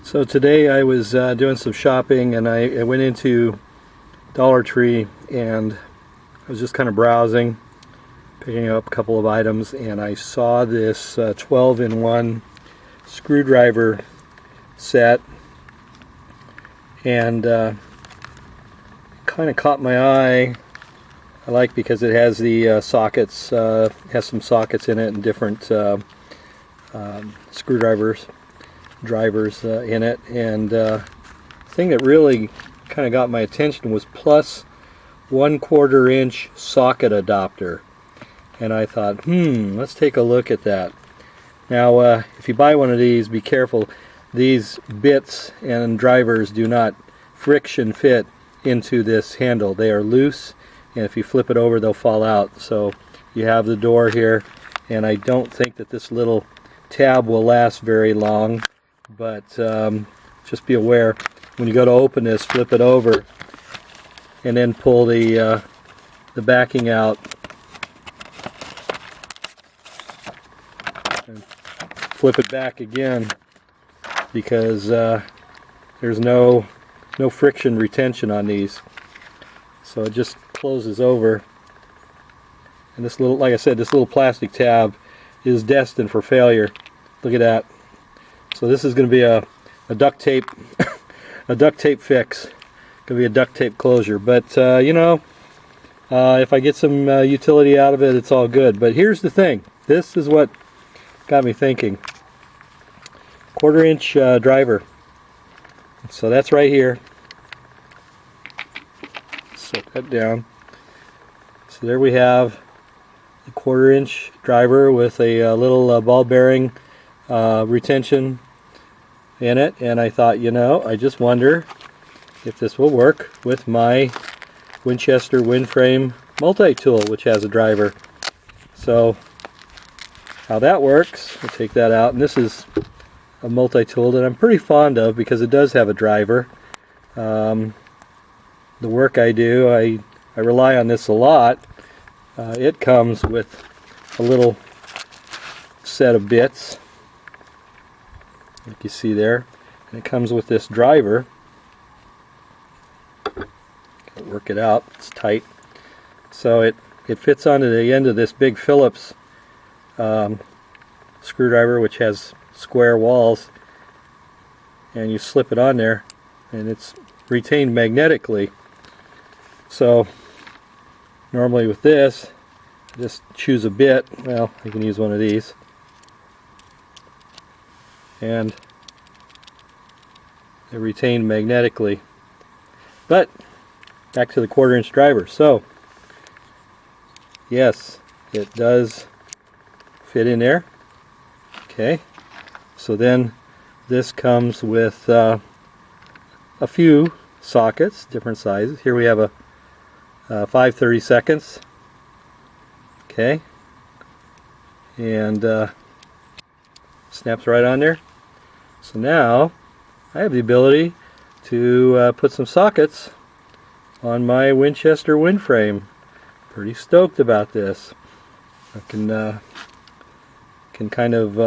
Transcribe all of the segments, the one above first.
So today I was doing some shopping, and I went into Dollar Tree, and I was just kind of browsing, picking up a couple of items, and I saw this 12-in-1 screwdriver set, and kind of caught my eye. I like because it has the sockets, has some sockets in it and different drivers in it, and the thing that really kind of got my attention was plus 1/4 inch socket adapter, and I thought, let's take a look at that. Now if you buy one of these, be careful. These bits and drivers do not friction fit into this handle. They are loose, and if you flip it over they'll fall out. So you have the door here, and I don't think that this little tab will last very long, but just be aware when you go to open this, flip it over and then pull the backing out and flip it back again, because there's no friction retention on these, so it just closes over. And this little, like I said, this little plastic tab is destined for failure. Look at that. So this is going to be a duct tape a duct tape fix. Going to be a duct tape closure, but you know, if I get some utility out of it, it's all good. But here's the thing, this is what got me thinking. 1/4 inch driver, so that's right here. Set that down. So there we have a 1/4 inch driver with a little ball bearing retention in it, and I thought, you know, I just wonder if this will work with my Winchester WINFRAME Multitool, which has a driver. So how that works, we'll take that out, and this is a Multitool that I'm pretty fond of because it does have a driver. The work I do, I rely on this a lot. It comes with a little set of bits, like you see there, and it comes with this driver. Work it out, it's tight, so it fits onto the end of this big Phillips screwdriver, which has square walls, and you slip it on there and it's retained magnetically. So normally with this, just choose a bit. Well, you can use one of these, and they're retained magnetically. But back to the 1/4 inch driver. So yes, it does fit in there. Okay, so then this comes with a few sockets, different sizes. Here we have a 5/32. Okay, and snaps right on there. So now I have the ability to put some sockets on my Winchester WINFRAME. Pretty stoked about this. I can kind of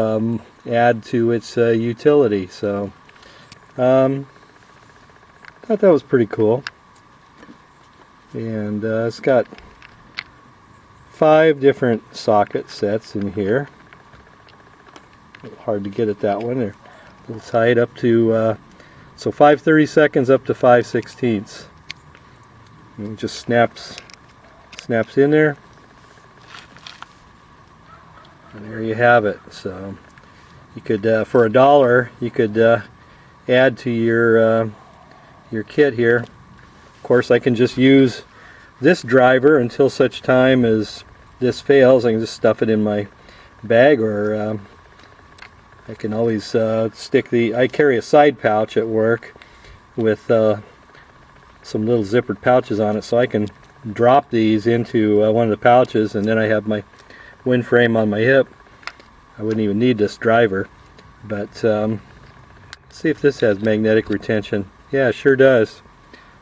add to its utility. So thought that was pretty cool. And it's got 5 different socket sets in here. A little hard to get at that one. They're a little tight up to so 5/32 up to 5/16. And it just snaps in there, and there you have it. So you could for $1 you could add to your kit here. Of course, I can just use this driver until such time as this fails. I can just stuff it in my bag, or I can always stick I carry a side pouch at work with some little zippered pouches on it, so I can drop these into one of the pouches, and then I have my WINFRAME on my hip. I wouldn't even need this driver. But let's see if this has magnetic retention. Yeah, it sure does.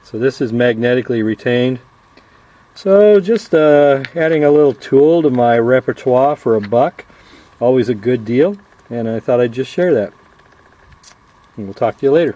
So this is magnetically retained. So just adding a little tool to my repertoire for $1. Always a good deal, and I thought I'd just share that. And we'll talk to you later.